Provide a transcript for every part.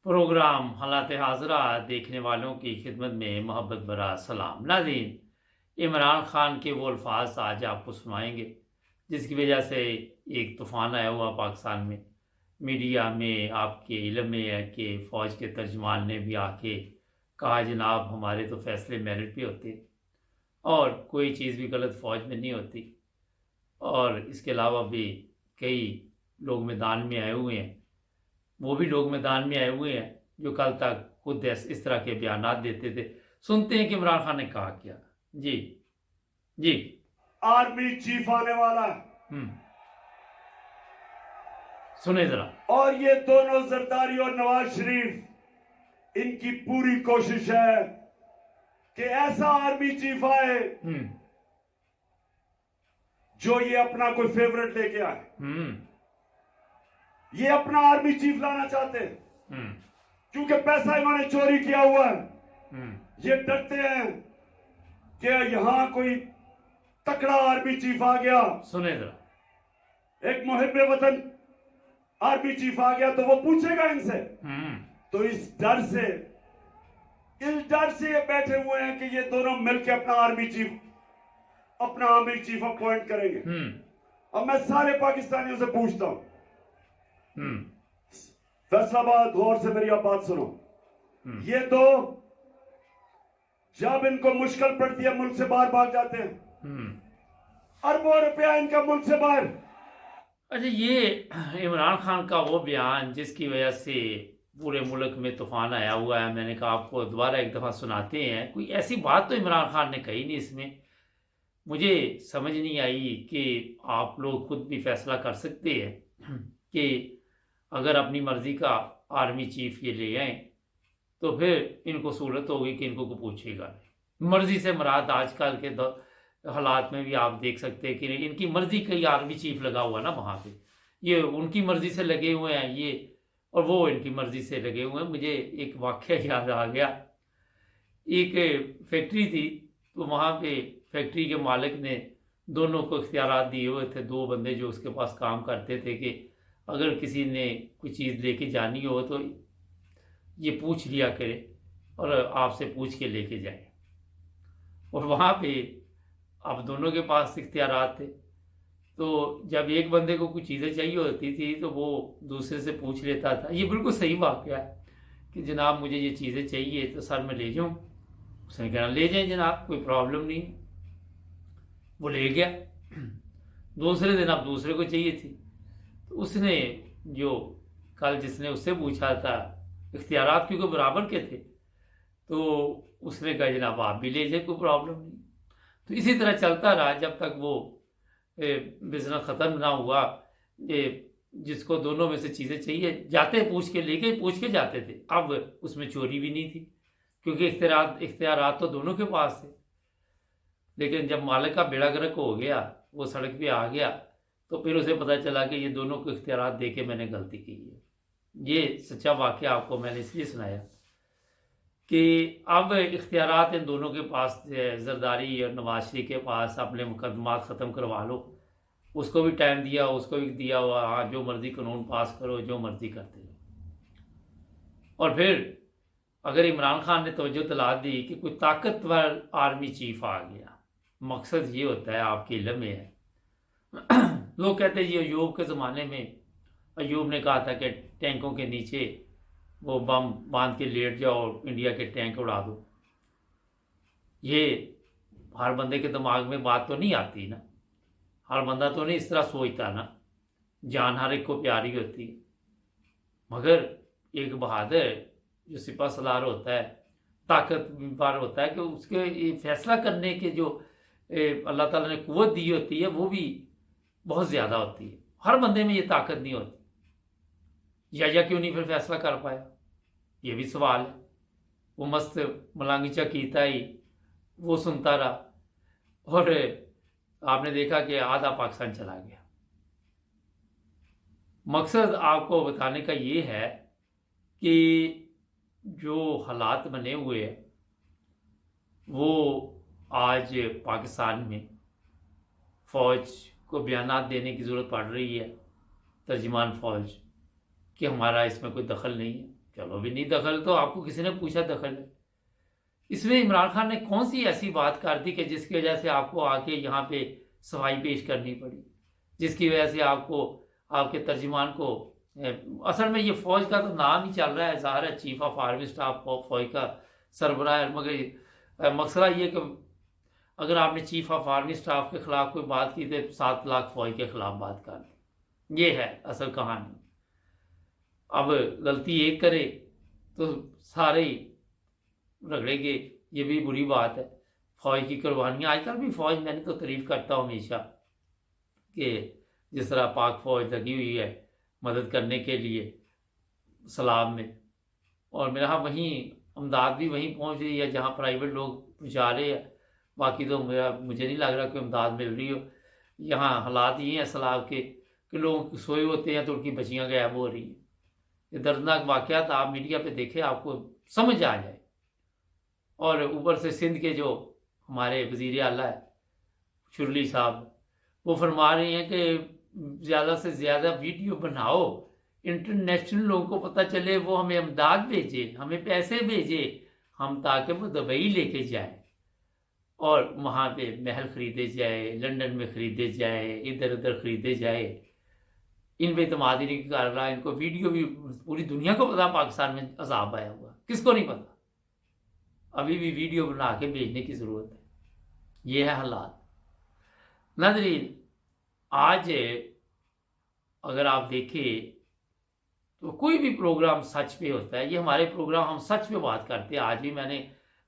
Programme हालात हाज़रा देखने वालों की खिदमत में मोहब्बत भरा सलाम। नाज़रीन, इमरान खान के वो अल्फाज आज आपको सुनाएंगे जिसकी वजह से एक तूफ़ान आया हुआ पाकिस्तान में। मीडिया में आपके इल्म में है कि फ़ौज के तर्जमान ने भी आके कहा, जनाब हमारे तो फ़ैसले मेरिट पे होते और कोई चीज़ भी गलत फ़ौज में नहीं होती। और इसके अलावा भी कई लोग मैदान में आए हुए हैं, वो भी लोग मैदान में आए हुए हैं जो कल तक खुद इस तरह के बयानात देते थे। सुनते हैं कि इमरान खान ने कहा क्या। जी जी। आर्मी चीफ आने वाला है सुने जरा। और ये दोनों जरदारी और नवाज शरीफ, इनकी पूरी कोशिश है कि ऐसा आर्मी चीफ आए जो ये अपना कोई फेवरेट लेके आए। ये अपना आर्मी चीफ लाना चाहते हैं क्योंकि पैसा इन्होंने चोरी किया हुआ है। ये डरते हैं कि यहां कोई तकड़ा आर्मी चीफ आ गया, सुने जरा, एक मुहिब्बे वतन आर्मी चीफ आ गया तो वो पूछेगा इनसे। तो इस डर से ये बैठे हुए हैं कि ये दोनों मिलकर अपना आर्मी चीफ अपॉइंट करेंगे। अब मैं सारे पाकिस्तानियों से पूछता हूं, फैसलाबाद, गौर से मेरी आप बात सुनो। ये दो जब इनको मुश्किल पड़ती है मुल्क से बाहर भाग जाते हैं। अरबों रुपया इनका मुल्क से बाहर। अच्छा, ये इमरान खान का वो बयान जिसकी वजह से पूरे मुल्क में तूफान आया हुआ है, मैंने कहा आपको दोबारा एक दफ़ा सुनाते हैं। कोई ऐसी बात तो इमरान खान ने कही नहीं इसमें। मुझे समझ नहीं आई कि आप लोग खुद भी फैसला कर सकते हैं कि अगर अपनी मर्ज़ी का आर्मी चीफ ये ले आए तो फिर इनको सहूलत होगी कि इनको को पूछेगा। मर्ज़ी से मुराद आजकल के हालात में भी आप देख सकते हैं कि इनकी मर्ज़ी का ही आर्मी चीफ लगा हुआ ना वहाँ पे। ये उनकी मर्ज़ी से लगे हुए हैं ये, और वो इनकी मर्ज़ी से लगे हुए हैं। मुझे एक वाक़या याद आ गया। एक फैक्ट्री थी तो वहाँ पे फैक्ट्री के मालिक ने दोनों को इख्तियारात दिए हुए थे। दो बंदे जो उसके पास काम करते थे कि अगर किसी ने कोई चीज़ लेके जानी हो तो ये पूछ लिया करे और आपसे पूछ के लेके जाए। और वहाँ पे अब दोनों के पास इख्तियारात थे, तो जब एक बंदे को कुछ चीज़ें चाहिए होती थी तो वो दूसरे से पूछ लेता था। ये बिल्कुल सही वाक़या है कि जनाब मुझे ये चीज़ें चाहिए तो सर मैं ले जाऊँ। उसने कहा ले जाएं जनाब, कोई प्रॉब्लम नहीं। वो ले गया। दूसरे दिन अब दूसरे को चाहिए थी तो उसने जो कल जिसने उससे पूछा था, इख्तियारात क्योंकि बराबर के थे, तो उसने कहा जनाब आप भी ले जाए, कोई प्रॉब्लम नहीं। तो इसी तरह चलता रहा जब तक वो बिजनेस ख़त्म ना हुआ। जिसको दोनों में से चीज़ें चाहिए जाते पूछ के जाते थे। अब उसमें चोरी भी नहीं थी क्योंकि इख्तियारात तो दोनों के पास थे। लेकिन जब मालिक का बेड़ा गर्क हो गया, वो सड़क पे आ गया, तो फिर उसे पता चला कि ये दोनों को इख्तियारात दे के मैंने गलती की है। ये सच्चा वाक़या आपको मैंने इसलिए सुनाया कि अब इख्तियारात इन दोनों के पास, जरदारी और नवाज शरीफ के पास, अपने मुकदमात ख़त्म करवा लो। उसको भी टाइम दिया, उसको भी दिया हुआ, हाँ जो मर्ज़ी कानून पास करो, जो मर्ज़ी करते रहो। और फिर अगर इमरान खान ने तवज्जो दिला दी कि कोई ताकतवर आर्मी चीफ आ गया, मकसद ये होता है, आपके इल्म में है। लोग कहते हैं ये अयूब के ज़माने में अयूब ने कहा था कि टैंकों के नीचे वो बम बांध के लेट जाओ और इंडिया के टैंक उड़ा दो। ये हर बंदे के दिमाग में बात तो नहीं आती ना, हर बंदा तो नहीं इस तरह सोचता ना। जान हर एक को प्यारी होती है, मगर एक बहादुर जो सिपा सलार होता है, ताकतवर होता है कि उसके ये फैसला करने के जो अल्लाह ताला ने कुव्वत दी होती है वो भी बहुत ज़्यादा होती है। हर बंदे में ये ताकत नहीं होती। या क्यों नहीं फिर फैसला कर पाया, ये भी सवाल है। वो मस्त मलांगी चकीता ही वो सुनता रहा और आपने देखा कि आधा पाकिस्तान चला गया। मकसद आपको बताने का ये है कि जो हालात बने हुए हैं वो आज पाकिस्तान में फ़ौज को बयानात देने की ज़रूरत पड़ रही है, तर्जुमान फ़ौज, कि हमारा इसमें कोई दखल नहीं है। चलो भी नहीं दखल, तो आपको किसी ने पूछा दखल है? इसमें इमरान खान ने कौन सी ऐसी बात कर दी कि जिसकी वजह से आपको आके यहाँ पे सफाई पेश करनी पड़ी, जिसकी वजह से आपको आपके तर्जुमान को असल में ये फौज का तो नाम ही चल रहा है, ज़ाहिर है चीफ ऑफ आर्मी स्टाफ फौज का सरबराह है, मगर मसला ये कि अगर आपने चीफ ऑफ आर्मी स्टाफ के खिलाफ कोई बात की तो 7 लाख फौज के खिलाफ बात कर दी। ये है असल कहानी। अब गलती एक करे तो सारे ही रगड़ेंगे, ये भी बुरी बात है। फौज की कुर्बानियाँ आजकल भी फौज, मैंने तो तारीफ करता हूँ हमेशा कि जिस तरह पाक फौज लगी हुई है मदद करने के लिए सलाब में, और मेरा वहीं अमदाद भी वहीं पहुँच रही है जहाँ प्राइवेट लोग पहुँचा रहे हैं। बाकी तो मुझे नहीं लग रहा कि अमदाद मिल रही हो। यहाँ हालात ये हैं सलाब के कि लोग सोए होते हैं तो उनकी बच्चियाँ गायब हो रही हैं। ये दर्दनाक वाक़यात आप मीडिया पे देखें, आपको समझ आ जाए। और ऊपर से सिंध के जो हमारे वज़ीर आला है शुरली साहब, वो फरमा रहे हैं कि ज़्यादा से ज़्यादा वीडियो बनाओ, इंटरनेशनल लोगों को पता चले, वो हमें अमदाद भेजे, हमें पैसे भेजे, हम ताकि वो दुबई लेके जाए और वहाँ पे महल ख़रीदे जाए, लंदन में ख़रीदे जाए, इधर उधर ख़रीदे जाए। इन पे इतमाद ही नहीं कर रहा। इनको वीडियो भी पूरी दुनिया को पता पाकिस्तान में अजाब आया हुआ, किसको नहीं पता? अभी भी वीडियो बना के भेजने की ज़रूरत है। ये है हालात। नाज़रीन, आज अगर आप देखें तो कोई भी प्रोग्राम सच पे होता है। ये हमारे प्रोग्राम हम सच पे बात करते हैं। आज भी मैंने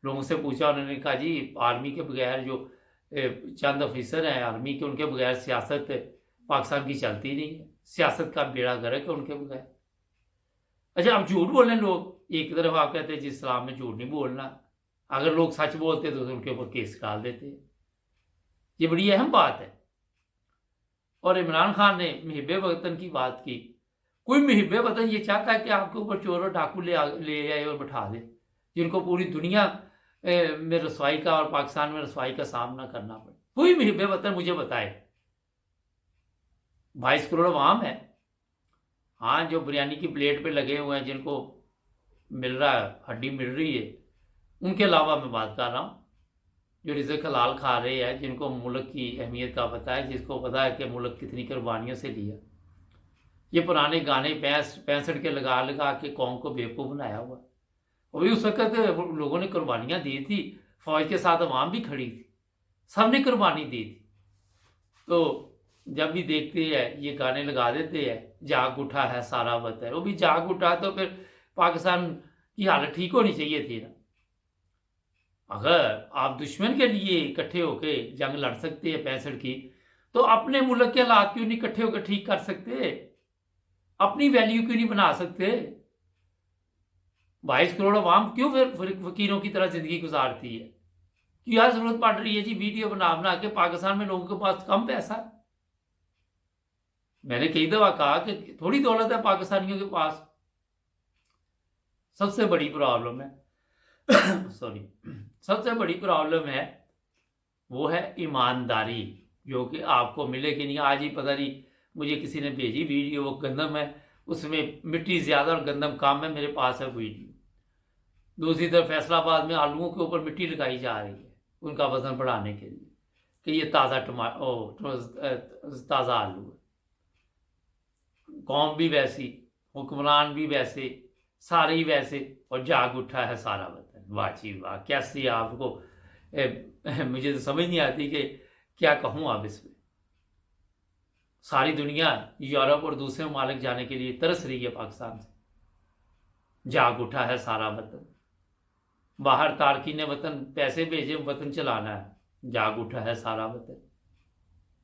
लोगों से पूछा, उन्होंने कहा जी आर्मी के बगैर जो चंद ऑफिसर हैं आर्मी के, उनके बगैर सियासत पाकिस्तान की चलती नहीं है, सियासत का बेड़ा गर्क है उनके बगैर। अच्छा, अब झूठ बोलें लोग, एक तरफ आप कहते हैं जी इस्लाम में झूठ नहीं बोलना, अगर लोग सच बोलते तो उनके ऊपर केस डाल देते। ये बड़ी अहम बात है। और इमरान खान ने मुहिब्बे वतन की बात की। कोई मुहिब्बे वतन ये चाहता है कि आपके ऊपर चोर और डाकू ले आए और बैठा दे, जिनको पूरी दुनिया में रसवाई का और पाकिस्तान में रसवाई का सामना करना पड़े? कोई मुहिब्बे वतन मुझे बताए। 22 करोड़ अवाम है, हाँ, जो बिरयानी की प्लेट पे लगे हुए हैं, जिनको मिल रहा है, हड्डी मिल रही है, उनके अलावा मैं बात कर रहा हूँ जो रिज़्क़ हलाल खा रहे हैं, जिनको मुल्क की अहमियत का पता है, जिसको पता है कि मुल्क कितनी कुर्बानियों से लिया। ये पुराने गाने 65 के लगा लगा के कौम को बेवकूफ़ बनाया हुआ। और भी उस वक़्त लोगों ने कुर्बानियाँ दी थी, फ़ौज के साथ अवाम भी खड़ी थी, सब ने कुर्बानी दी थी। तो जब भी देखते हैं ये गाने लगा देते हैं, जाग उठा है सारा वतन। वो भी जाग उठा तो फिर पाकिस्तान की हालत ठीक होनी चाहिए थी ना। अगर आप दुश्मन के लिए इकट्ठे होके जंग लड़ सकते हैं 65 की, तो अपने मुल्क के हालात क्यों नहीं इकट्ठे होकर ठीक कर सकते? अपनी वैल्यू क्यों नहीं बना सकते? 22 करोड़ अवाम क्यों फिर फकीरों की तरह जिंदगी गुजारती है? क्या जरूरत पड़ रही है जी वीडियो बना बना के? पाकिस्तान में लोगों के पास कम पैसा है। मैंने कई दफा कहा कि थोड़ी दौलत है पाकिस्तानियों के पास। सबसे बड़ी प्रॉब्लम है सॉरी, सबसे बड़ी प्रॉब्लम है वो है ईमानदारी, जो कि आपको मिलेगी नहीं। आज ही पता नहीं मुझे किसी ने भेजी वीडियो, वो गंदम है, उसमें मिट्टी ज़्यादा और गंदम कम है, मेरे पास है वीडियो। दूसरी तरफ फैसलाबाद में आलूओं के ऊपर मिट्टी लगाई जा रही है उनका वजन बढ़ाने के लिए कि ये ताज़ा आलू है। कौम भी वैसी, हुक्मरान भी वैसे, सारे ही वैसे, और जाग उठा है सारा वतन। वाह जी वाह, कैसी आपको मुझे तो समझ नहीं आती कि क्या कहूँ अब इसमें। सारी दुनिया यूरोप और दूसरे ममालिक जाने के लिए तरस रही है पाकिस्तान से। जाग उठा है सारा वतन। बाहर तारकीन वतन पैसे भेजे, वतन चलाना है, जाग उठा है सारा वतन।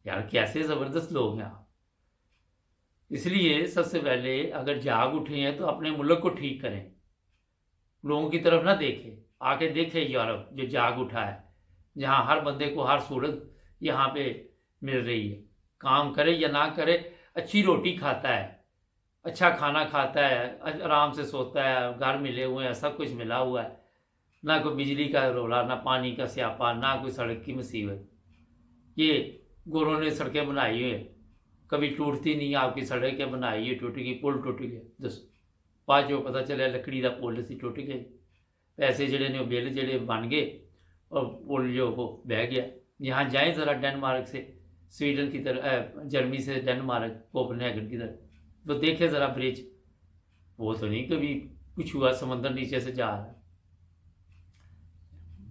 यार कैसे ज़बरदस्त लोग हैं आप। इसलिए सबसे पहले अगर जाग उठे हैं तो अपने मुल्क को ठीक करें, लोगों की तरफ ना देखें। आके देखें यूरोप जो जाग उठा है, जहाँ हर बंदे को हर सूरत यहाँ पे मिल रही है। काम करे या ना करे, अच्छी रोटी खाता है, अच्छा खाना खाता है, आराम से सोता है, घर मिले हुए हैं, सब कुछ मिला हुआ है, ना कोई बिजली का रोला, ना पानी का स्यापा, ना कोई सड़क की मुसीबत। ये गोरों ने सड़कें बनाई हुई है, कभी टूटती नहीं। आपकी सड़कें बनाई है, टूट गई, पुल टूट गया, بعد جو पता चलिया लकड़ी का पुल सी टुट गया, पैसे जड़े ने बिल जड़े बन गए और पुल जो वो बह गया। यहाँ जाएं ज़रा डेनमार्क से स्वीडन की तरफ, जर्मनी से डेनमार्क कोपनहेगन की तरफ, तो देखे ज़रा ब्रिज, वो तो नहीं कभी कुछ हुआ, समंदर नीचे से जा रहा है।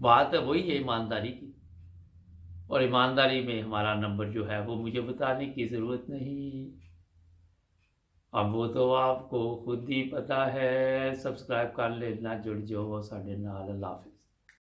बात है वही है ईमानदारी की, और ईमानदारी में हमारा नंबर जो है वो मुझे बताने की ज़रूरत नहीं, अब वो तो आपको खुद ही पता है। सब्सक्राइब कर लेना, जुड़ जाओ साढ़े नाल। अल्लाह हाफिज़।